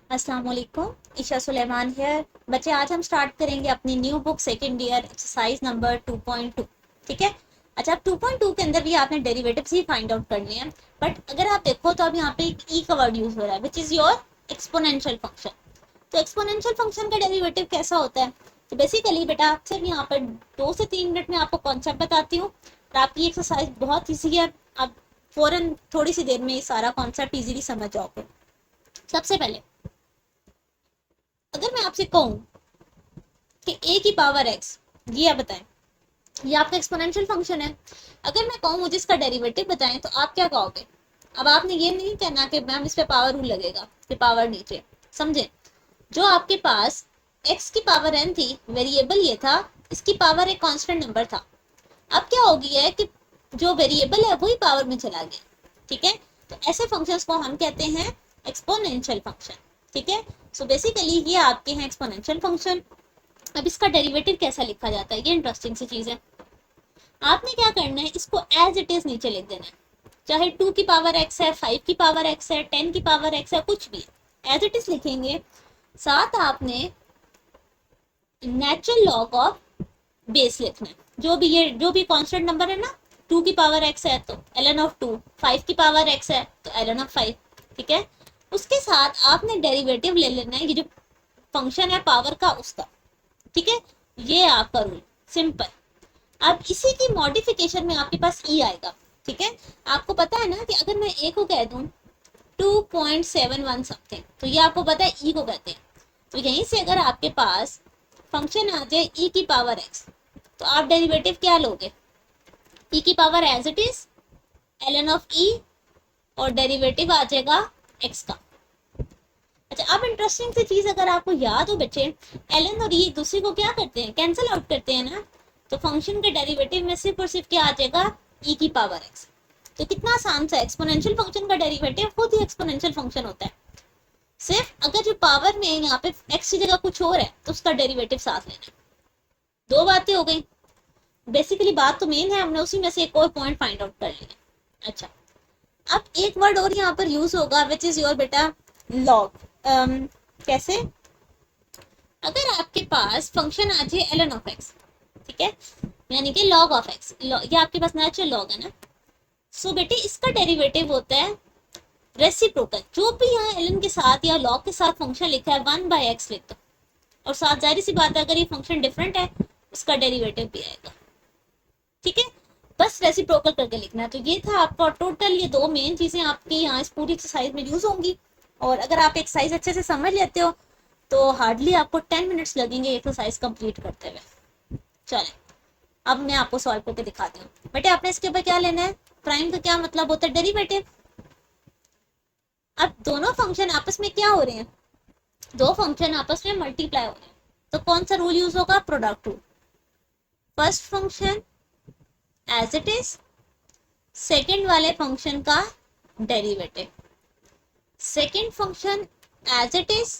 अस्सलाम वालेकुम, ईशा सुलेमान है। बच्चे, आज हम स्टार्ट करेंगे अपनी new book second year exercise number 2.2। ठीक है। अच्छा, अब 2.2 के अंदर भी आपने डेरिवेटिव्स ही फाइंड आउट करने हैं। बट अगर आप देखो तो अब यहाँ पे एक ई का वर्ड यूज हो रहा है, which is your exponential function. तो एक्सपोनेंशियल फंक्शन का डेरिवेटिव कैसा होता है? तो बेसिकली बेटा, आप सिर्फ यहाँ पर 2 से 3 मिनट में आपको कॉन्सेप्ट बताती हूँ और आपकी एक्सरसाइज बहुत ईजी है। आप फौरन थोड़ी सी देर में ये सारा कॉन्सेप्ट इजीली समझ जाओगे। सबसे पहले अगर मैं आपसे कहूँ कि ए की पावर एक्स, ये आप बताएं, ये आपका एक्सपोनेंशियल फंक्शन है। अगर मैं कहूँ मुझे इसका डेरिवेटिव बताएं तो आप क्या कहोगे? अब आपने ये नहीं कहना कि मैम इस पे पावर रूल लगेगा कि पावर नीचे, समझे? जो आपके पास एक्स की पावर एन थी, वेरिएबल ये था, इसकी पावर एक कांस्टेंट नंबर था। अब क्या हो गया है कि जो वेरिएबल है वही पावर में चला गया। ठीक है। तो ऐसे फंक्शंस को हम कहते हैं एक्सपोनेंशियल फंक्शन। ठीक है। सो बेसिकली ये आपके हैं एक्सपोनेंशियल फंक्शन। अब इसका डेरिवेटिव कैसा लिखा जाता है, ये इंटरेस्टिंग सी चीज है। आपने क्या करना है, इसको एज इट इज नीचे लिख देना है। चाहे 2 की पावर एक्स है, 5 की पावर एक्स है, 10 की पावर एक्स है, कुछ भी एज इट इज लिखेंगे। साथ आपने नेचुरल लॉग ऑफ बेस लिखना है। जो भी कांस्टेंट नंबर है ना, 2 की पावर एक्स है तो ln of 2, 5 की पावर एक्स है तो ln of 5। ठीक है। उसके साथ आपने डेरिवेटिव ले लेना है, ये जो फंक्शन है पावर का उसका। ठीक है। ये आपका रूल, सिंपल। अब इसी की मॉडिफिकेशन में आपके पास ई आएगा। ठीक है। आपको पता है ना कि अगर मैं ए को कह दूं 2.71 समथिंग, तो ये आपको पता है ई को कहते हैं। तो यहीं से अगर आपके पास फंक्शन आ जाए ई की पावर एक्स, तो आप डेरिवेटिव क्या लोगे? ई की power as it is ln of e, और डेरिवेटिव आ जाएगा एक्स का। अच्छा, अब इंटरेस्टिंग सी चीज अगर आपको याद हो बच्चे, ln और ई एक दूसरे को क्या करते हैं, कैंसिल आउट करते हैं ना। तो फंक्शन के डेरिवेटिव में सिर्फ और सिर्फ क्या आ जाएगा, ई की पावर एक्स। तो कितना आसान सा, एक्सपोनेंशियल फंक्शन का डेरिवेटिव खुद ही एक्सपोनेंशियल फंक्शन होता है। सिर्फ अगर जो पावर में यहाँ पे एक्स की जगह कुछ और है तो उसका डेरिवेटिव साथ लेना है। दो बातें हो गई। बेसिकली बात तो मेन है, हमने उसी में से एक और पॉइंट फाइंड आउट कर लिया। अच्छा, अब एक वर्ड और यहाँ पर यूज होगा, विच इज योर बेटा लॉग। कैसे? अगर आपके पास फंक्शन आ जाए ln ऑफ एक्स, ठीक है, यानी कि log ऑफ एक्स, ये आपके पास नेचुरल लॉग है ना। सो बेटे इसका डेरिवेटिव होता है रेसिप्रोकल। जो भी यहाँ ln के साथ या log के साथ फंक्शन लिखा है 1/x लिख दो, और साथ जाहिर सी बात है अगर ये फंक्शन डिफरेंट है उसका डेरिवेटिव भी आएगा। ठीक है। बस रेसिप्रोकल करके लिखना है। तो ये था आपका टोटल, ये दो मेन चीजें आपकी यहाँ इस पूरी एक्सरसाइज में यूज होंगी। और अगर आप एक्सरसाइज अच्छे से समझ लेते हो तो हार्डली आपको 10 मिनट्स लगेंगे एक्सरसाइज कंप्लीट करते हुए। चले, अब मैं आपको सॉल्व करके दिखाती हूँ। बेटे आपने इसके ऊपर क्या लेना है, प्राइम का क्या मतलब होता है, डेरिवेटिव। अब दोनों फंक्शन आपस में क्या हो रहे हैं, दो फंक्शन आपस में मल्टीप्लाई हो रहे हैं, तो कौन सा रूल यूज होगा, product rule. First function as it is, second वाले फंक्शन का derivative. Second function as it is,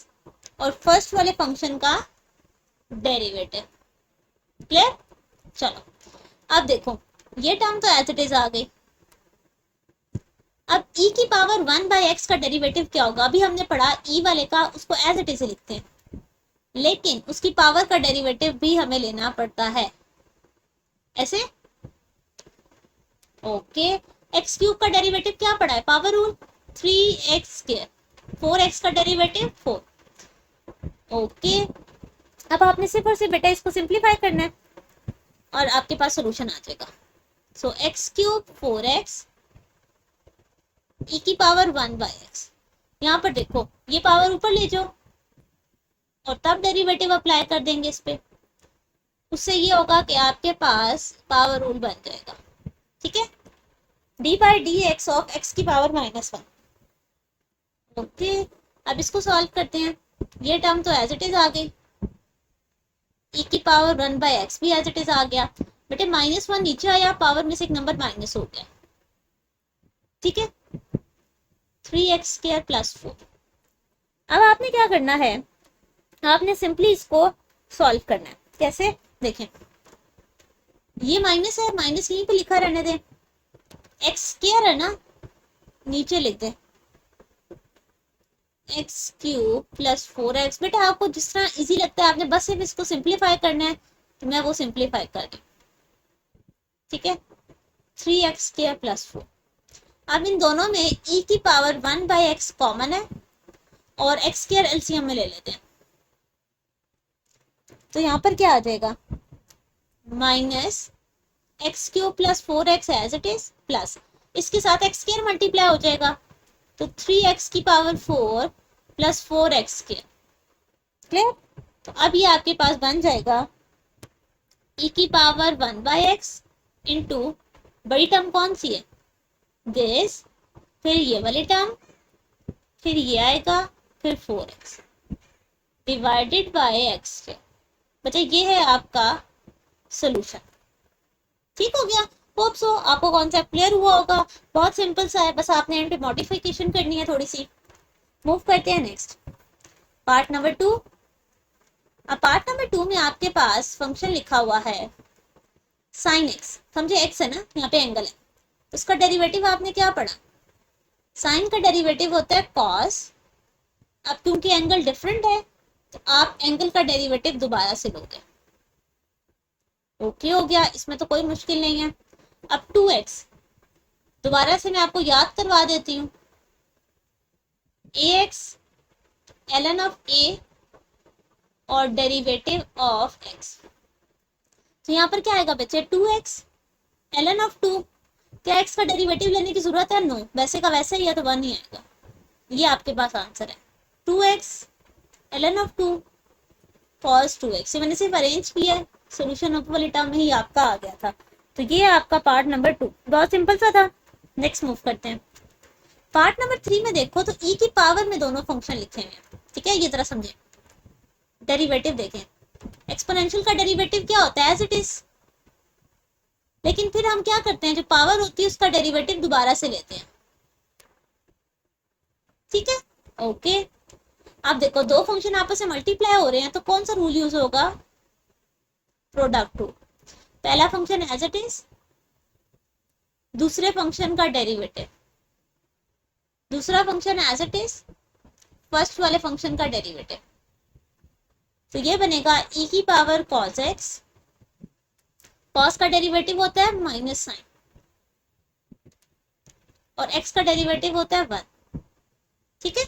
और फर्स्ट वाले फंक्शन का डेरिवेटिव। क्लियर? चलो, अब देखो, ये टर्म तो एज इट इज आ गई। अब e की पावर 1/x का डेरिवेटिव क्या होगा? अभी हमने पढ़ा e वाले का, उसको एज इट इज लिखते हैं, लेकिन उसकी पावर का डेरिवेटिव भी हमें लेना पड़ता है ऐसे। ओके, एक्स क्यूब का डेरिवेटिव क्या पढ़ा है, पावर रूल, 3x²। 4x का डेरिवेटिव 4। ओके, अब आपने सिर्फ और सिर्फ बेटा इसको सिंप्लीफाई करना है और आपके पास सोल्यूशन आ जाएगा। सो x³ 4x, e की पावर 1/x। यहाँ पर देखो ये पावर ऊपर ले जाओ और तब डेरिवेटिव अप्लाई कर देंगे इस पे। उससे ये होगा कि आपके पास पावर रूल बन जाएगा। ठीक है, d/dx ऑफ x की पावर -1। ओके, अब इसको सॉल्व करते हैं। ये टर्म तो एज इट इज आ गई, e की पावर 1/x भी एज इट इज आ गया। बेटे -1 नीचे आया, पावर में से एक नंबर माइनस हो गया। ठीक है, 3x² + 4। अब आपने क्या करना है, आपने सिंपली इसको सॉल्व करना है। कैसे? देखें, ये माइनस है, माइनस यहीं पे लिखा रहने दें, x² है ना, नीचे लिख दें, एक्स क्यूब प्लस 4x। बेटा आपको जिस तरह इजी लगता है आपने बस सिर्फ इसको सिंप्लीफाई करना है, तो मैं वो सिंप्लीफाई कर रही हूँ। ठीक है, 3x² प्लस 4। अब इन दोनों में e की पावर 1/x कॉमन है और x² एलसीएम में ले लेते हैं, तो यहाँ पर क्या आ जाएगा, minus x cube plus 4x as it is plus इसके साथ x² मल्टीप्लाई हो जाएगा, तो 3x की पावर 4 प्लस 4x²। क्लियर? तो अब ये आपके पास बन जाएगा e की पावर 1/x इंटू बड़ी टर्म कौन सी है, दिस, फिर ये वाली टर्म, फिर ये आएगा, फिर 4x डिवाइडेड बाय x²। बच्चे ये है आपका सोल्यूशन। ठीक हो गया? होप सो आपको कॉन्सेप्ट क्लियर हुआ होगा। बहुत सिंपल सा है, बस आपने एंड पे मॉडिफिकेशन करनी है थोड़ी सी। मूव करते हैं नेक्स्ट, पार्ट नंबर 2। अब पार्ट नंबर 2 में आपके पास फंक्शन लिखा हुआ है साइन एक्स। समझे, एक्स है ना, यहाँ पे एंगल है, उसका डेरिवेटिव आपने क्या पढ़ा, साइन का डेरिवेटिव होता है कॉस। अब क्योंकि एंगल डिफरेंट है तो आप एंगल का डेरिवेटिव दोबारा से लोगे। ओके हो गया, इसमें तो कोई मुश्किल नहीं है। अब 2x दोबारा से मैं आपको याद करवा देती हूँ, ax ln ऑफ a और डेरिवेटिव ऑफ x। तो यहाँ पर क्या आएगा बच्चे, 2x ln ऑफ 2। क्या x का डेरिवेटिव लेने की जरूरत है, नो, वैसे का वैसे ही है तो 1 ही आएगा। ये आपके पास आंसर है, 2x ln of 2 cos 2x। मैंने सिर्फ अरेंज किया है, सोल्यूशन ऊपर वाली टर्म में ही आपका आ गया था। तो ये आपका पार्ट नंबर 2, बहुत सिंपल सा था। नेक्स्ट मूव करते हैं, पार्ट नंबर 3 में देखो तो e की पावर में दोनों फंक्शन लिखे हुए हैं। ठीक है, ये जरा समझे, डेरिवेटिव देखें, एक्सपोनेंशियल का डेरिवेटिव क्या होता है, एज इट इज, लेकिन फिर हम क्या करते हैं, जो पावर होती है उसका डेरिवेटिव दोबारा से लेते हैं। ठीक है, ओके। आप देखो दो फंक्शन आपस में मल्टीप्लाई हो रहे हैं तो कौन सा रूल यूज होगा, प्रोडक्ट रूल। पहला फंक्शन एज इट इज, दूसरे फंक्शन का डेरिवेटिव, दूसरा function as it is, first वाले फंक्शन का डेरिवेटिव। तो ये बनेगा e की पावर cos x, cos का डेरिवेटिव होता है माइनस साइन, और x का डेरिवेटिव होता है 1। ठीक है,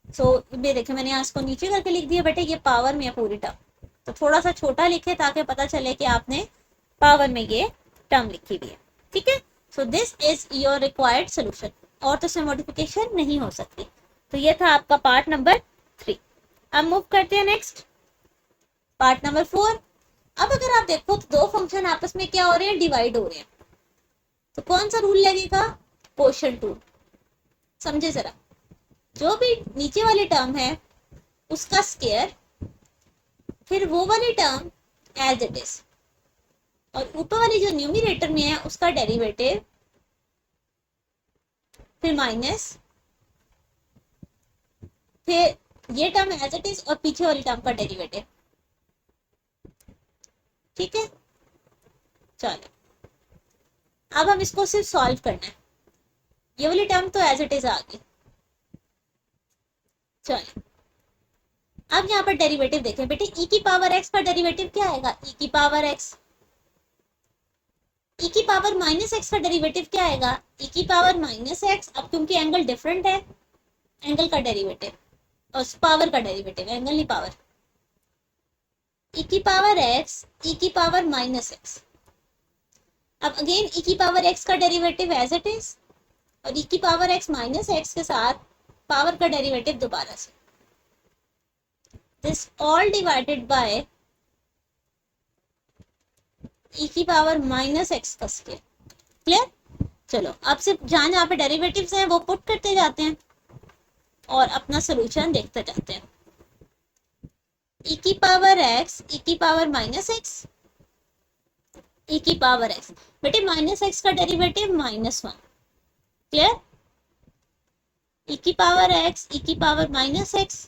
सो ये देखिए मैंने यहाँ इसको नीचे करके लिख दिया बेटे, ये पावर में है पूरी टर्म, तो थोड़ा सा छोटा लिखे ताकि पता चले कि आपने पावर में ये टर्म लिखी हुई है। ठीक है, so this is your required solution, और तो इसमें मॉडिफिकेशन नहीं हो सकती। तो ये था आपका पार्ट नंबर 3। अब मूव करते हैं नेक्स्ट, पार्ट नंबर 4। अब अगर आप देखो तो दो फंक्शन आपस में क्या हो रहे हैं, डिवाइड हो रहे हैं, तो कौन सा रूल लगेगा, कोशेंट रूल। समझे जरा, जो भी नीचे वाली टर्म है उसका स्क्वायर, फिर वो वाली टर्म एज इट इज, और ऊपर वाली जो न्यूमरेटर में है उसका डेरिवेटिव, फिर माइनस, फिर ये टर्म एज इट इज और पीछे वाली टर्म का डेरिवेटिव। ठीक है, चलो अब हम इसको सिर्फ सॉल्व करना है, ये वाली टर्म तो एज इट इज आ गई। चलो अब यहाँ पर डेरिवेटिव देखें बेटे, e की पावर x का डेरिवेटिव क्या आएगा, e की पावर x, e की पावर माइनस x का डेरिवेटिव क्या आएगा, e की पावर माइनस x। अब क्योंकि एंगल डिफरेंट है, एंगल का डेरिवेटिव और पावर का डेरिवेटिव, एंगल नहीं पावर, e की पावर x, e की पावर माइनस x। अब अगेन e की पावर x का डेरिवेटिव एज इट इज, और e की पावर x माइनस x के साथ पावर का डेरिवेटिव दोबारा से, this all divided by e की पावर माइनस x का स्क्वायर। क्लियर? चलो अब सिर्फ जहां पे डेरिवेटिव्स हैं वो पुट करते जाते हैं और अपना सोल्यूशन देखते जाते हैं। e की पावर x, e की पावर माइनस x, e की पावर x। बेटे माइनस x का डेरिवेटिव -1। क्लियर? e की पावर x, e की पावर माइनस x,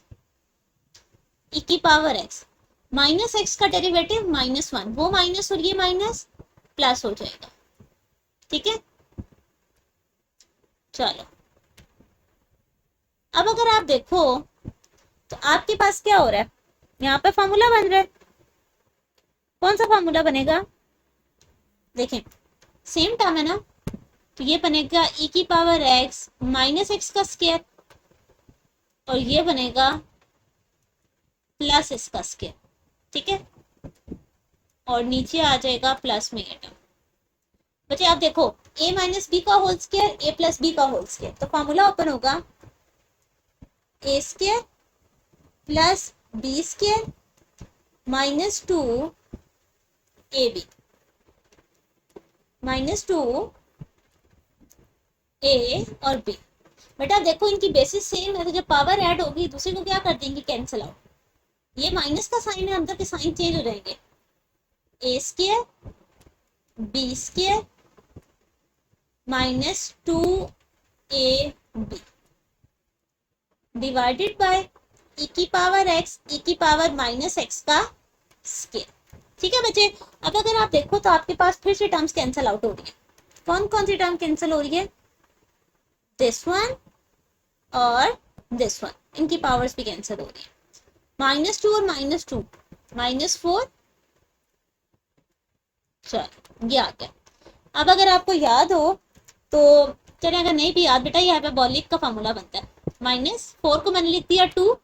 e की पावर x, माइनस x का डेरिवेटिव -1, वो माइनस और ये माइनस प्लस हो जाएगा। ठीक है, चलो अब अगर आप देखो तो आपके पास क्या हो रहा है, यहाँ पे फॉर्मूला बन रहा है। कौन सा फॉर्मूला बनेगा, देखें सेम टर्म है ना, तो ये बनेगा e की पावर x माइनस एक्स का स्क्वायर, और ये बनेगा प्लस इसका स्क्वायर, ठीक है, और नीचे आ जाएगा प्लस में ये टर्म। बच्चे आप देखो a माइनस बी का whole square a plus b का होल स्क्वायर, तो फॉर्मूला ओपन होगा a square plus b square minus 2 a b minus 2 a और बी। बेटा देखो इनकी बेसिस सेम है, तो जब पावर ऐड होगी दूसरे को क्या कर देंगे, कैंसिल आउट। ये माइनस का साइन है, अंदर के साइन चेंज हो जाएंगे, a square b square minus 2 a b divided by e की पावर x e की पावर माइनस एक्स का स्क्वायर। ठीक है बच्चे, अब अगर आप देखो तो आपके पास फिर से टर्म्स कैंसिल आउट हो रही है। कौन कौन सी टर्म कैंसिल हो रही है, दिस वन और दिस वन, इनकी पावर्स भी कैंसिल हो रही है। -2 और -2 -4, चलो ये आ गया। अब अगर आपको याद हो तो चलिए, अगर नहीं भी याद बेटा, ये हाइपरबोलिक का फॉर्मूला बनता है। -4 को मैंने लिख दिया 2,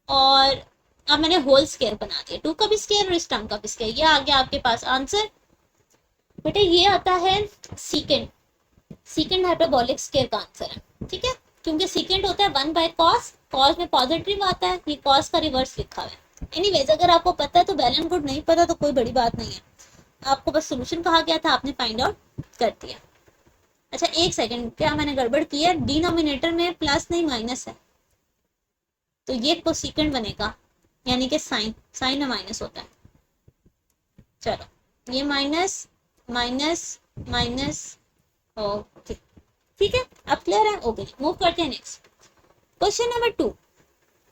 और अब मैंने होल स्क्वायर बना दिया, 2 का भी स्क्वायर और इस टर्म का भी स्क्वायर। ये आ गया आपके पास आंसर। बेटा ये आता है सीकेंड हाइपरबोलिक स्क्वायर का आंसर है, ठीक है, क्योंकि सीकेंड होता है 1/cos, cos में पॉजिटिव आता है, ये cos का रिवर्स लिखा हुआ है। एनीवेज अगर आपको पता है तो वेल एंड गुड, नहीं पता तो कोई बड़ी बात नहीं है, आपको बस सोल्यूशन कहा गया था, आपने फाइंड आउट कर दिया। अच्छा एक सेकंड, क्या मैंने गड़बड़ की है, डिनोमिनेटर में प्लस नहीं माइनस है, तो ये कोसेकेंड बनेगा, यानी कि साइन में माइनस होता है। चलो ये माइनस माइनस माइनस, ओके ठीक है, अब क्लियर है, ओके मूव करते हैं नेक्स्ट क्वेश्चन नंबर 2।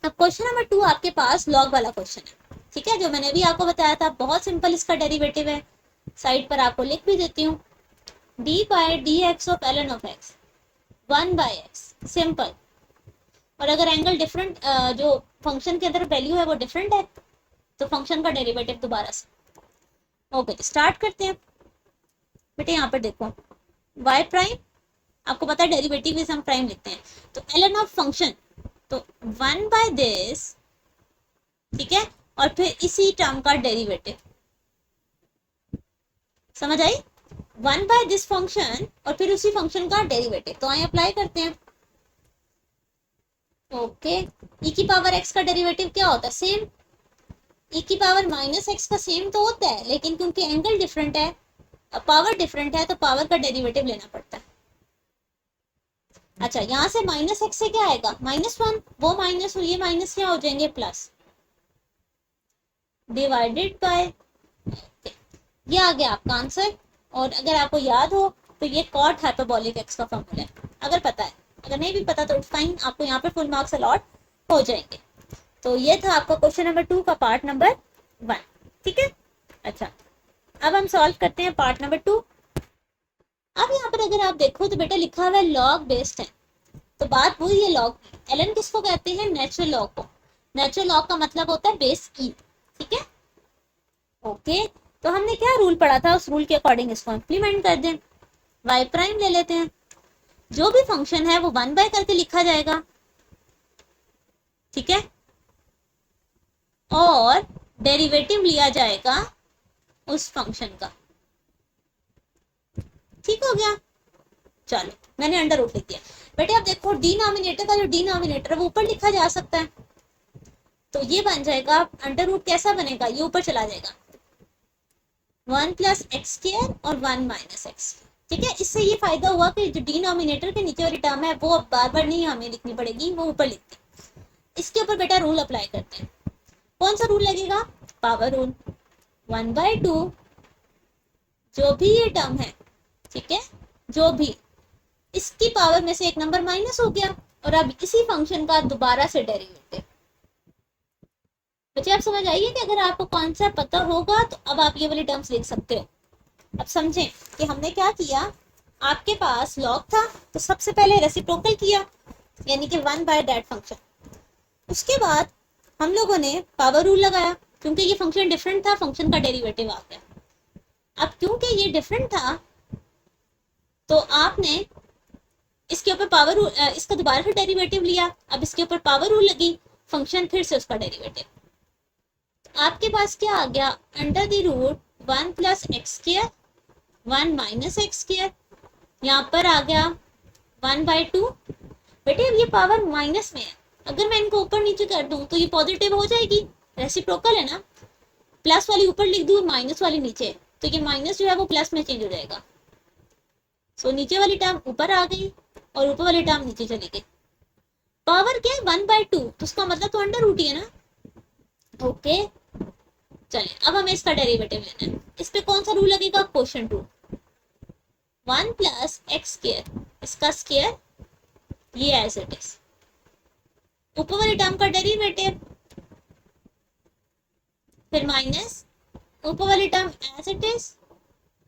अब क्वेश्चन नंबर 2 आपके पास लॉग वाला क्वेश्चन है, ठीक है, जो मैंने अभी आपको बताया था, बहुत सिंपल इसका डेरिवेटिव है, साइड पर आपको लिख भी देती हूँ, d by d x of l n of x 1/x, simple. और अगर एंगल डिफरेंट, जो फंक्शन के अंदर वैल्यू है वो डिफरेंट है, तो फंक्शन का डेरिवेटिव दोबारा से। ओके स्टार्ट करते हैं बेटे, यहाँ पर देखो y प्राइम, आपको पता है डेरिवेटिव में हम प्राइम लिखते हैं, तो ln ऑफ फंक्शन तो 1/this, ठीक है, और फिर इसी टर्म का डेरिवेटिव, समझ आई, 1/this फंक्शन और फिर उसी फंक्शन का डेरिवेटिव। तो आइए अप्लाई करते हैं। ओके e की पावर x का डेरिवेटिव क्या होता है, सेम, e की पावर माइनस एक्स का सेम तो होता है, लेकिन क्योंकि एंगल डिफरेंट है, पावर डिफरेंट है, तो पावर का डेरिवेटिव लेना पड़ता है। अच्छा यहाँ से माइनस एक्स से क्या आएगा, -1, वो माइनस और ये माइनस क्या हो जाएंगे, प्लस, डिवाइडेड बाय, ये आ गया आपका आंसर। और अगर आपको याद हो तो ये कॉट हाइपरबोलिक एक्स का फॉर्मूला है, अगर पता है, अगर नहीं भी पता तो फाइन, आपको यहाँ पे फुल मार्क्स अलॉट हो जाएंगे। तो ये था आपका क्वेश्चन नंबर 2 का पार्ट नंबर 1, ठीक है। अच्छा अब हम सॉल्व करते हैं पार्ट नंबर 2। अब यहाँ पर अगर आप देखो तो बेटा लिखा हुआ है लॉग बेस्ड है, तो बात वही है लॉग, एलन किसको कहते हैं, नेचुरल लॉग को। नेचुरल लॉग का मतलब होता है बेस ई, ठीक है। ओके तो हमने क्या रूल पढ़ा था, उस रूल के अकॉर्डिंग इसको इंप्लीमेंट कर दें। वाई प्राइम ले लेते हैं, जो भी फंक्शन है वो 1 करके लिखा जाएगा, ठीक है, और डेरिवेटिव लिया जाएगा उस फंक्शन का, ठीक हो गया। चलो मैंने अंडर रूट लिख दिया। बेटे अब देखो डिनोमिनेटर का जो डिनोमिनेटर है वो ऊपर लिखा जा सकता है, तो ये बन जाएगा अंडर रूट, कैसा बनेगा, ये ऊपर चला जाएगा, 1 + x² और 1 - x, ठीक है। इससे ये फायदा हुआ कि जो डिनोमिनेटर के नीचे वाली टर्म है वो बार बार नहीं हमें लिखनी पड़ेगी, वो ऊपर लिखते हैं। इसके ऊपर बेटा रूल अप्लाई करते हैं, कौन सा रूल लगेगा, पावर रूल, 1/2 जो भी ये टर्म है, ठीक है, जो भी, इसकी पावर में से एक नंबर माइनस हो गया, और अब इसी फंक्शन का दोबारा से डेरिवेटिव। बच्चे आप समझ आइए कि अगर आपको कॉन्सेप्ट पता होगा तो अब आप ये वाली टर्म्स लिख सकते हो। अब समझें कि हमने क्या किया, आपके पास लॉग था तो सबसे पहले रेसिप्रोकल किया, यानी कि 1 बाय दैट फंक्शन। उसके बाद हम लोगों ने पावर रूल लगाया, क्योंकि ये फंक्शन डिफरेंट था, फंक्शन का डेरिवेटिव आ गया। अब क्योंकि ये डिफरेंट था तो आपने इसके ऊपर पावर रूल, इसका दोबारा से डेरिवेटिव लिया। अब इसके ऊपर पावर रूल लगी, फंक्शन फिर से उसका डेरिवेटिव। तो आपके पास क्या आ गया, under the root 1 plus x square 1 minus x square, यहाँ पर आ गया 1/2। बेटे अब ये पावर माइनस में है, अगर मैं इनको ऊपर नीचे कर दूं तो ये पॉजिटिव हो जाएगी, रेसिप्रोकल है ना। प्लस वाली ऊपर लिख दूं, माइनस वाली नीचे, तो ये माइनस जो है वो प्लस में चेंज हो जाएगा। सो नीचे वाली टर्म ऊपर आ गई और ऊपर वाली टर्म नीचे चली गई। पावर क्या है 1/2, तो उसका मतलब तो अंडर रूट ही है ना। ओके चलिए, अब हमें इसका डेरिवेटिव लेना है। इस पे कौन सा रूल लगेगा, quotient rule. 1 plus x square, इसका स्क्वायर, ये एज इट इज, ऊपर वाली टर्म का डेरिवेटिव, फिर माइनस ऊपर वाली टर्म एज इट इज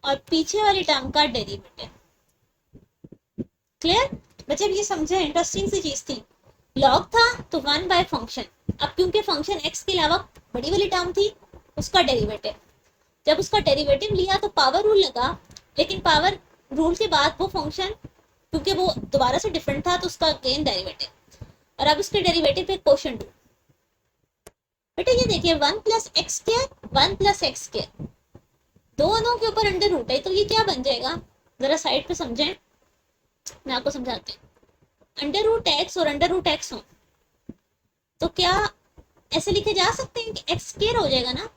और पीछे वाली टर्म का डेरिवेटिव। क्लियर बच्चे, अब ये समझे, इंटरेस्टिंग सी चीज थी। लॉग था तो 1 बाय फंक्शन, अब क्योंकि फंक्शन एक्स के अलावा बड़ी वाली टर्म थी, उसका डेरिवेटिव। जब उसका डेरिवेटिव लिया तो पावर रूल लगा, लेकिन पावर रूल के बाद वो फंक्शन, क्योंकि वो दोबारा से डिफरेंट था तो उसका अगेन डेरिवेटिव, और अब उसके डेरिवेटिव पे क्वोशंट रूल। बेटा ये देखिए 1 plus x square 1 plus x square, दोनों के ऊपर अंडर रूट है, तो ये क्या बन जाएगा, जरा साइड पे समझें, मैं आपको समझाती हूँ। अंडर रूट एक्स और अंडर रूट एक्स हो तो क्या ऐसे लिखे जा सकते हैं कि एक्स स्क्वायर हो जाएगा ना,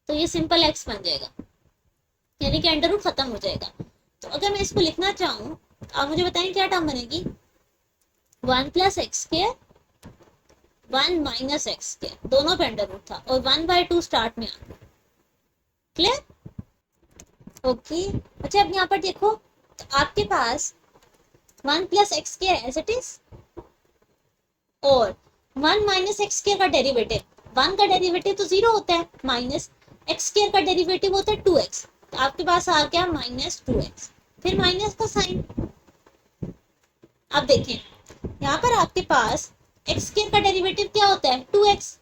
तो ये सिंपल एक्स बन जाएगा, यानी कि अंडर रूट खत्म हो जाएगा। तो अगर मैं इसको लिखना चाहूँ तो आप मुझे बताएं क्या टर्म बनेगी, 1 plus x square 1 minus x square, दोनों पे अंडर रूट था और 1/2 स्टार्ट में आ गया। Clear okay. अच्छा अब यहाँ पर देखो, तो आपके पास 1 plus x square as it is और 1 माइनस एक्स स्क्वायर का डेरिवेटिव, 1 का डेरिवेटिव तो 0 होता है, माइनस एक्स स्क्वायर का डेरिवेटिव होता है 2x, तो आपके पास आ गया -2x, फिर माइनस का साइन। अब देखें यहाँ पर आपके पास एक्स स्क्वायर का डेरिवेटिव क्या होता है 2x,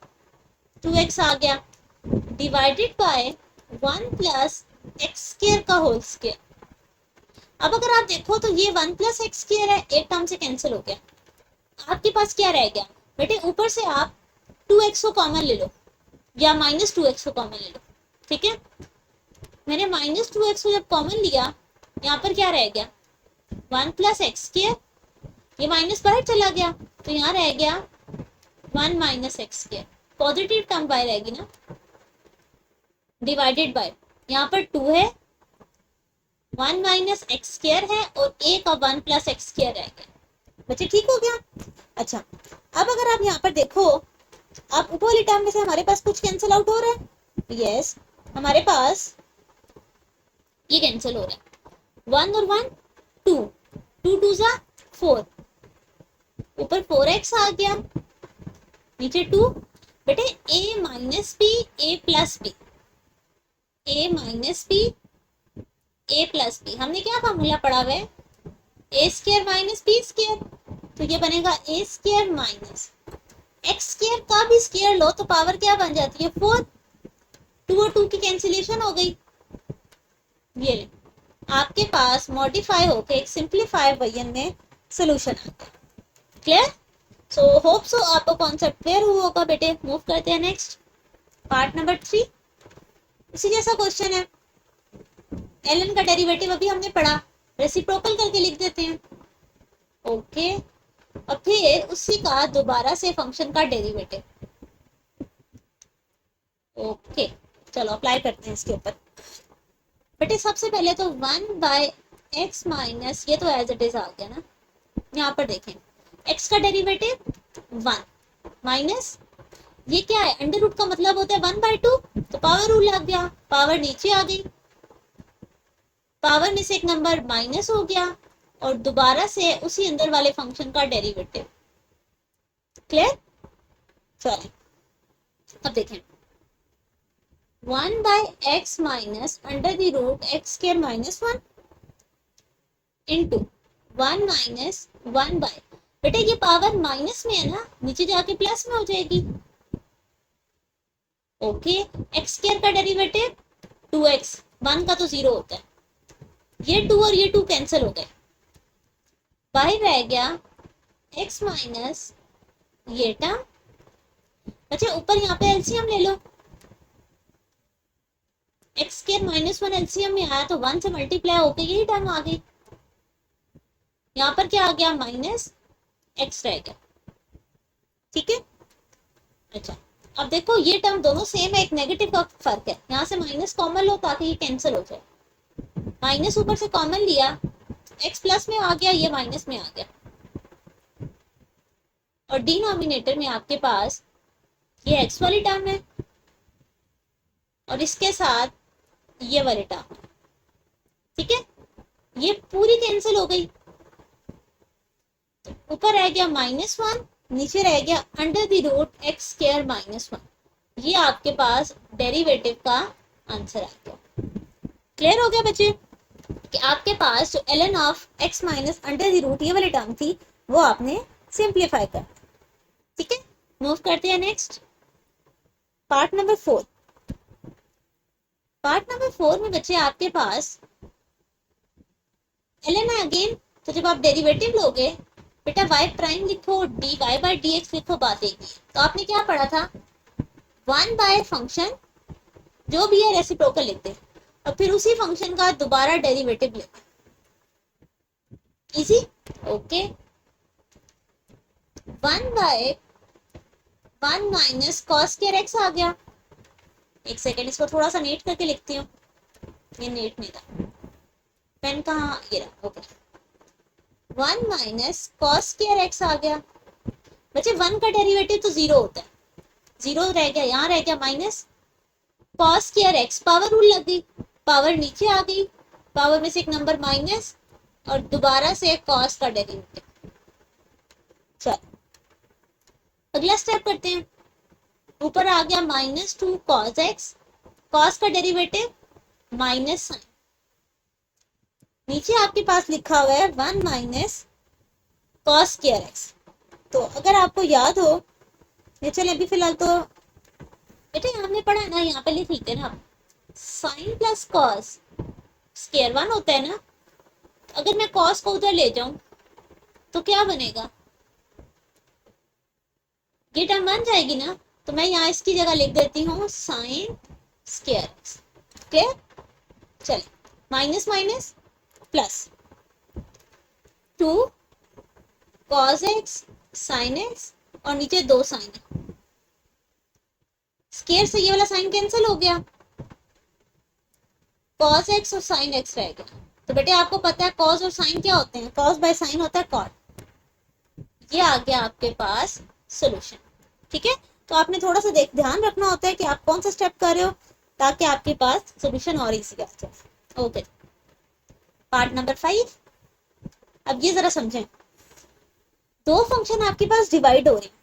2x आ गया, divided by 1 plus x square का होल स्क्वायर। अब अगर आप देखो तो ये 1 प्लस एक्स स्क्वायर है, एक टर्म से कैंसिल हो गया, आपके पास क्या रह गया बेटे, ऊपर से आप 2x को कॉमन ले लो या -2x को कॉमन ले लो, ठीक है। मैंने -2x को जब कॉमन लिया, यहाँ पर क्या रह गया 1 प्लस एक्स स्क्वायर, ये माइनस बाहर चला गया तो यहाँ रह गया 1 minus x square, positive term by रहेगी ना, डिवाइडेड बाय, यहाँ पर 2 है, 1 माइनस एक्स स्क्वायर है और a का 1 प्लस एक्स स्क्वायर रह गया। बच्चे ठीक हो गया। अच्छा अब अगर आप यहाँ पर देखो, आप ऊपर वाली टर्म में से हमारे पास कुछ कैंसिल आउट हो रहा है, यस हमारे पास ये कैंसिल हो रहा है, 1 और 1 2, 2 2 जा 4, ऊपर 4x आ गया, नीचे 2, बेटे a minus b a plus b, a minus b a plus b, हमने क्या फार्मूला पढ़ा हुआ है, a square minus b square, तो ये बनेगा a square minus x square का भी स्क्वायर लो तो पावर क्या बन जाती है 4, 2 और 2 की कैंसिलेशन हो गई। ये आपके पास मॉडिफाई होके एक सिंप्लीफाइड वर्जन में सॉल्यूशन आ गया। क्लियर, सो होप सो आपको कॉन्सेप्ट क्लियर हुआ होगा बेटे। मूव करते हैं नेक्स्ट पार्ट नंबर 3। इसी जैसा क्वेश्चन है, ln का डेरिवेटिव अभी हमने पढ़ा, रेसिप्रोकल करके लिख देते हैं। ओके और फिर उसी का दोबारा से फंक्शन का डेरिवेटिव। ओके चलो अप्लाई करते हैं इसके ऊपर। बेटे सबसे पहले तो 1 बाय एक्स माइनस, ये तो एज इट इज आ गया ना, यहाँ पर देखें x का डेरिवेटिव 1 माइनस ये क्या है, अंडर रूट का मतलब होता है 1/2, तो पावर रूल लग गया, पावर नीचे आ गई, पावर में से एक नंबर माइनस हो गया और दोबारा से उसी अंदर वाले फंक्शन का डेरिवेटिव। क्लियर, चलिए अब देखें 1 by x minus under the root x square minus 1 into 1 minus 1 by, बेटा ये पावर माइनस में है ना, नीचे जाके प्लस में हो जाएगी। ओके, एक्स स्क्वायर का डेरिवेटिव 2x, 1 का तो 0 होता है, ये 2 और ये 2 कैंसिल हो गए, बाहर रह गया x माइनस ये टर्म। अच्छा ऊपर यहाँ पे एलसीएम ले लो, एक्स स्क्वायर माइनस 1 एलसीएम में आया तो 1 से मल्टीप्लाई होकर यही टर्म आ गई, यहाँ पर क्या आ गया माइनस एक्स रह गया, ठीक है। अच्छा अब देखो ये टर्म दोनों सेम है, एक नेगेटिव का फर्क है, यहाँ से माइनस कॉमन लो ताकि ये कैंसिल हो जाए, माइनस ऊपर से कॉमन लिया, एक्स प्लस में आ गया, ये माइनस में आ गया, और डिनोमिनेटर में आपके पास ये एक्स वाली टर्म है और इसके साथ ये वाली टर्म, ठीक है, ये पूरी कैंसिल हो गई, ऊपर रह गया -1, नीचे रह गया under the root x square -1, ये आपके पास डेरिवेटिव का आंसर आ गया। क्लियर हो गया बच्चे कि आपके पास जो ln of x minus under the root ये वाली टर्म थी वो आपने सिंप्लीफाई कर, ठीक है। मूव करते हैं next part number 4। Part number 4 में बच्चे आपके पास ln अगेन, तो जब आप डेरिवेटिव लोगे बेटा y प्राइम लिखो dy बाई dx लिखो, बात एक ही। तो आपने क्या पढ़ा था, 1 बाय फंक्शन जो भी है रेसिप्रोकल लिखते और फिर उसी फंक्शन का दोबारा डेरिवेटिव लेते, easy, okay. 1 by 1 minus cos square x आ गया, एक सेकेंड इसको थोड़ा सा नेट करके लिखती हूँ, ये नेट नहीं था, पेन कहाँ, ये रहा, okay. 1 minus cos square x आ गया, बच्चे 1 का डेरिवेटिव तो 0 होता है, 0 रह गया, यहाँ रह गया minus cos square x, power rule लग गई, पावर नीचे आ गई, पावर में से एक नंबर माइनस और दोबारा से कॉस का डेरिवेटिव। चलो अगला स्टेप करते हैं, ऊपर आ गया -2 कॉस एक्स, कॉस का डेरिवेटिव माइनस साइन, नीचे आपके पास लिखा हुआ है 1 माइनस कॉस स्क्वायर एक्स। तो अगर आपको याद हो, ये चले अभी फिलहाल तो बेटा हमने पढ़ा है ना, यहाँ पे लिख लेते ना, साइन प्लस कॉस स्क्वायर 1 होता है ना, अगर मैं कॉस को उधर ले जाऊं तो क्या बनेगा, ये टर्म बन जाएगी ना, तो मैं यहाँ इसकी जगह लिख देती हूँ साइन स्क्वायर एक्स। क्लियर, चले minus minus plus 2 cos x sine x और नीचे 2 साइन है, स्क्वायर से ये वाला साइन कैंसिल हो गया, कॉस एक्स और साइन एक्स रह गया। तो बेटे आपको पता है कॉस और साइन क्या होते हैं, कॉस बाय साइन होता है कॉट, ये आ गया आपके पास सॉल्यूशन, ठीक है। तो आपने थोड़ा सा ध्यान रखना होता है कि आप कौन सा स्टेप कर रहे हो ताकि आपके पास सॉल्यूशन और इजी आ जाए। ओके पार्ट नंबर 5, अब ये जरा समझें, दो फंक्शन आपके पास डिवाइड हो रहे हैं,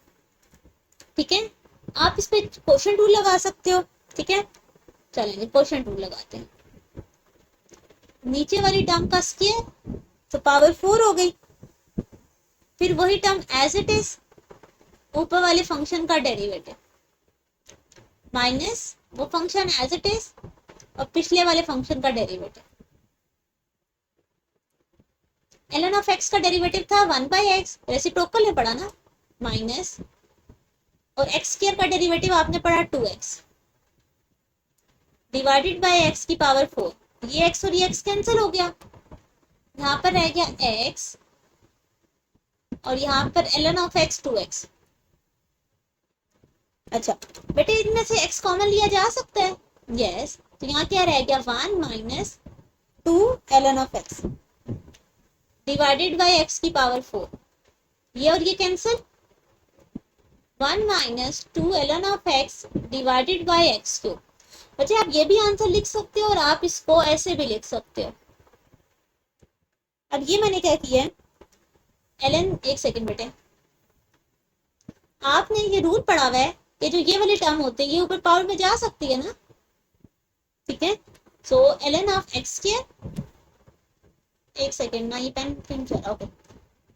ठीक है, आप इस पे क्वोशंट रूल लगा सकते हो, ठीक है, चलेंगे क्वोशंट रूल लगाते हैं, नीचे वाली टर्म का स्क्वायर तो पावर 4 हो गई, फिर वही टर्म एज इट इज, ऊपर वाले फंक्शन का डेरिवेटिव माइनस वो फंक्शन एज इट इज और पिछले वाले फंक्शन का डेरिवेटिव, ln ऑफ x का डेरिवेटिव था 1 बाई एक्स, रेसिप्रोकल ने पढ़ा ना, माइनस और एक्स स्क्वायर का डेरिवेटिव आपने पढ़ा 2x डिवाइडेड बाय x की पावर 4, ये x और ये x कैंसिल हो गया, यहाँ पर रह गया x और यहाँ पर ln ऑफ x 2x। अच्छा बेटे इनमें से x कॉमन लिया जा सकता है, यस, तो यहाँ क्या रह गया 1 minus 2 ln of x divided by x की पावर 4, ये और ये cancel, 1 minus 2 ln of x divided by x cube. बच्चे आप ये भी आंसर लिख सकते हो और आप इसको ऐसे भी लिख सकते हो। अब ये मैंने क्या किया है, ln, एक सेकंड बेटे, आपने ये रूल पढ़ा हुआ है कि जो ये वाली टर्म होती है ये ऊपर पावर में जा सकती है ना, ठीक है, सो ln ऑफ x स्क्वायर, एक सेकेंड ना ये पेन चला, ओके,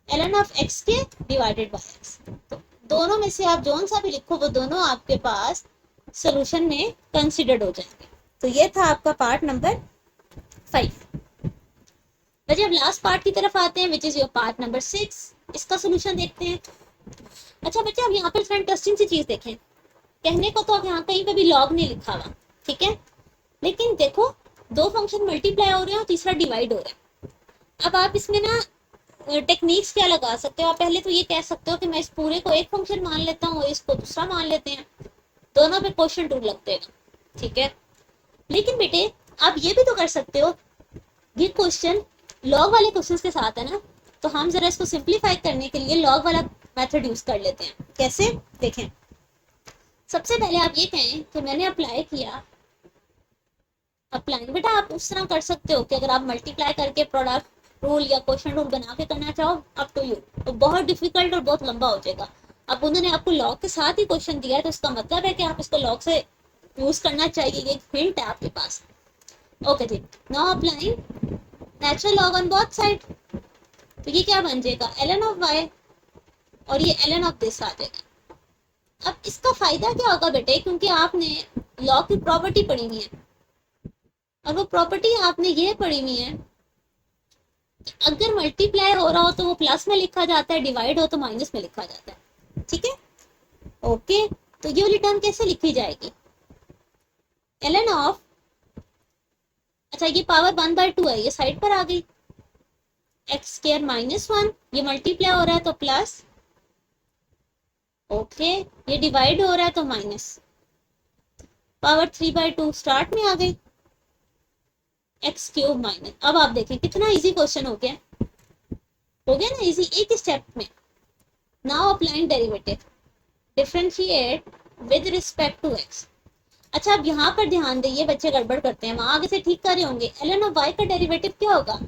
ln ऑफ x के डिवाइडेड बाय x। तो दोनों में से आप जोन सा भी लिखो वो दोनों आपके पास सोल्यूशन में कंसिडर्ड हो जाएंगे। तो ये था आपका पार्ट नंबर 5। तो जब लास्ट पार्ट की तरफ आते हैं which is your part number 6, इसका सोल्यूशन देखते हैं। अच्छा बच्चे अब यहाँ पर इंटरेस्टिंग सी चीज देखें, कहने को तो अब यहाँ कहीं पे भी लॉग नहीं लिखा हुआ, ठीक है, लेकिन देखो दो फंक्शन मल्टीप्लाई हो रहे हैं और तीसरा डिवाइड हो रहा है। अब आप इसमें ना टेक्निक्स क्या लगा सकते हो, आप पहले तो ये कह सकते हो कि मैं इस पूरे को एक फंक्शन मान लेता हूँ और इसको दूसरा मान लेते हैं, दोनों पे क्वेश्चन टूल लगते हैं, ठीक है। लेकिन बेटे आप ये भी तो कर सकते हो, ये क्वेश्चन लॉग वाले क्वेश्चंस के साथ है ना, तो हम जरा इसको सिंप्लीफाई करने के लिए लॉग वाला मेथड यूज कर लेते हैं। कैसे देखें, सबसे पहले आप ये कहें कि मैंने अप्लाई किया, अप्लाई बेटा आप उस तरह कर सकते हो कि अगर आप मल्टीप्लाई करके प्रोडक्ट रूल या क्वेश्चन रूल बना के करना चाहो अप टू यू, तो बहुत डिफिकल्ट और बहुत लंबा हो जाएगा। अब उन्होंने आपको लॉग के साथ ही क्वेश्चन दिया है तो इसका मतलब है कि आप इसको लॉग से यूज करना चाहिए, ये हिंट है आपके पास। Okay ji, now applying natural log on both side, तो ये क्या बन जाएगा ln ऑफ y और ये ln ऑफ दिस आ जाएगा। अब इसका फायदा क्या होगा बेटे, क्योंकि आपने लॉग की प्रॉपर्टी पढ़ी हुई है और वो प्रॉपर्टी आपने ये पढ़ी हुई है कि अगर मल्टीप्लाई हो रहा हो तो वो प्लस में लिखा जाता है, डिवाइड हो तो माइनस में लिखा जाता है, ठीक है। ओके, तो ये वाली टर्म कैसे लिखी जाएगी, ln ऑफ, अच्छा ये पावर 1/2 है, ये साइड पर आ गई, एक्स स्क्वायर माइनस 1, ये मल्टीप्लाई हो रहा है तो प्लस, ओके ये डिवाइड हो रहा है तो माइनस, पावर 3/2 स्टार्ट में आ गई, एक्स क्यूब माइनस। अब आप देखें कितना इजी क्वेश्चन हो गया ना इजी, एक स्टेप में। Now applying derivative, differentiate with respect to x. अच्छा अब यहाँ पर ध्यान दें, बच्चे गड़बड़ करते हैं, वहां आगे से ठीक कर रहे होंगे। ln ऑफ y का डेरिवेटिव क्या होगा,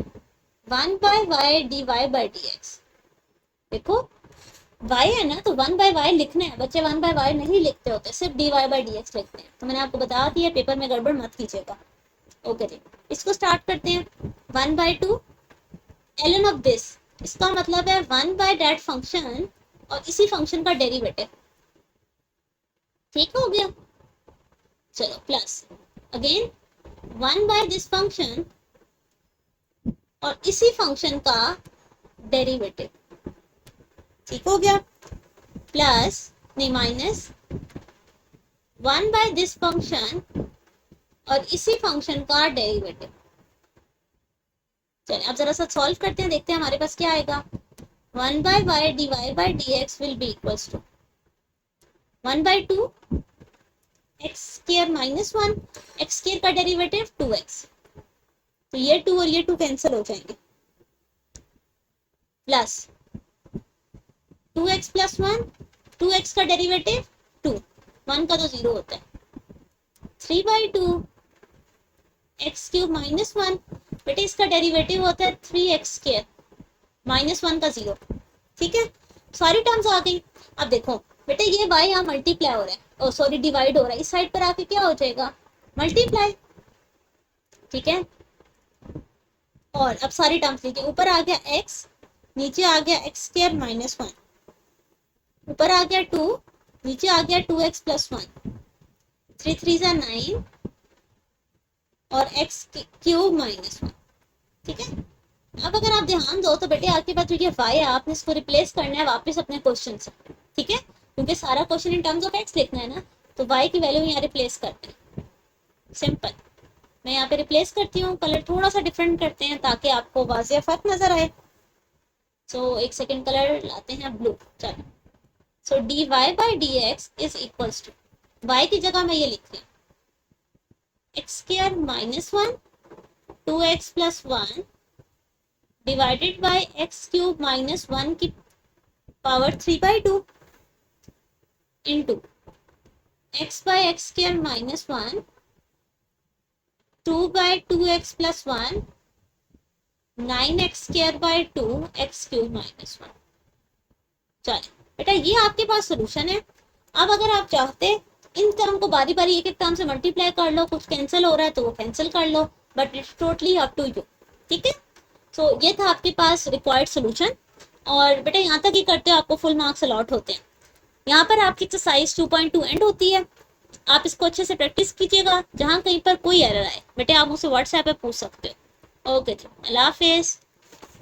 1/y dy by dx। देखो y है ना तो 1/y लिखना है, बच्चे 1/y नहीं लिखते होते, सिर्फ dy by dx लिखते हैं, तो मैंने आपको बता दिया, पेपर में गड़बड़ मत कीजिएगा। ओके जी, इसको स्टार्ट करते हैं, 1/2 ln ऑफ दिस, इसका मतलब है 1/that फंक्शन और इसी फंक्शन का डेरिवेटिव, ठीक हो गया। चलो प्लस अगेन 1/दिस फंक्शन और इसी फंक्शन का डेरिवेटिव, ठीक हो गया, प्लस नहीं माइनस 1/दिस फंक्शन और इसी फंक्शन का डेरिवेटिव। चलिए अब जरा सा सॉल्व करते हैं, देखते हैं हमारे पास क्या आएगा। 1/y dy by dx will be equals to 1/2 x square minus 1, x square का डेरिवेटिव 2x, तो ये 2 और ये 2 कैंसिल हो जाएंगे, प्लस 2x प्लस 1, 2x का डेरिवेटिव 2, 1 का तो 0 होता है, 3/2 एक्स क्यूब माइनस 1, बेटे इसका डेरिवेटिव होता है 3x स्क्वायर माइनस 1 का 0, ठीक है, सारी टर्म्स आ गई। अब देखो बेटे ये y यहाँ मल्टीप्लाई हो रहा है, ओ सॉरी डिवाइड हो रहा है, इस साइड पर आके क्या हो जाएगा मल्टीप्लाई, ठीक है। और अब सारी टर्म्स लीजिए, ऊपर आ गया x, नीचे आ गया एक्स स्क्वायर माइनस 1, ऊपर आ गया 2, नीचे आ गया 2x प्लस 1, 3 3 9 और एक्स क्यूब माइनस 1, ठीक है। अब अगर आप ध्यान दो तो बेटे आपके पास जो ये y है आपने इसको रिप्लेस करना है वापस अपने क्वेश्चन से, ठीक है, क्योंकि सारा question in terms of x लिखना है ना, तो y की वैल्यू यहाँ रिप्लेस करते हैं, सिंपल। मैं यहाँ पे रिप्लेस करती हूँ, कलर थोड़ा सा डिफरेंट करते हैं ताकि आपको वाज़ेह फर्क नजर आए। सो एक सेकेंड कलर लाते हैं ब्लू, चलो। So dy by dx is equals to, y की जगह मैं ये लिख रही हूँ x square minus 1 2x plus 1 divided by x cube minus 1 की power 3/2 into x by x square minus 1 2/2x plus 1 9x square by 2 x cube minus 1। चलिए बेटा ये आपके पास सोल्यूशन है। अब अगर आप चाहते इन टर्म को बारी बारी एक एक टर्म से मल्टीप्लाई कर लो, कुछ कैंसिल हो रहा है तो वो कैंसिल कर लो, but it's totally up to you, ठीक है। सो ये था आपके पास रिक्वायर्ड सोल्यूशन। और बेटा यहाँ तक ही करते हो आपको फुल मार्क्स अलॉट होते हैं। यहाँ पर आपकी एक्सरसाइज 2.2 एंड होती है। आप इसको अच्छे से प्रैक्टिस कीजिएगा, जहाँ कहीं पर कोई एरर आए बेटे आप मुझसे व्हाट्सएप पे पूछ सकते हो। ओके जी, अल्लाह हाफिज़।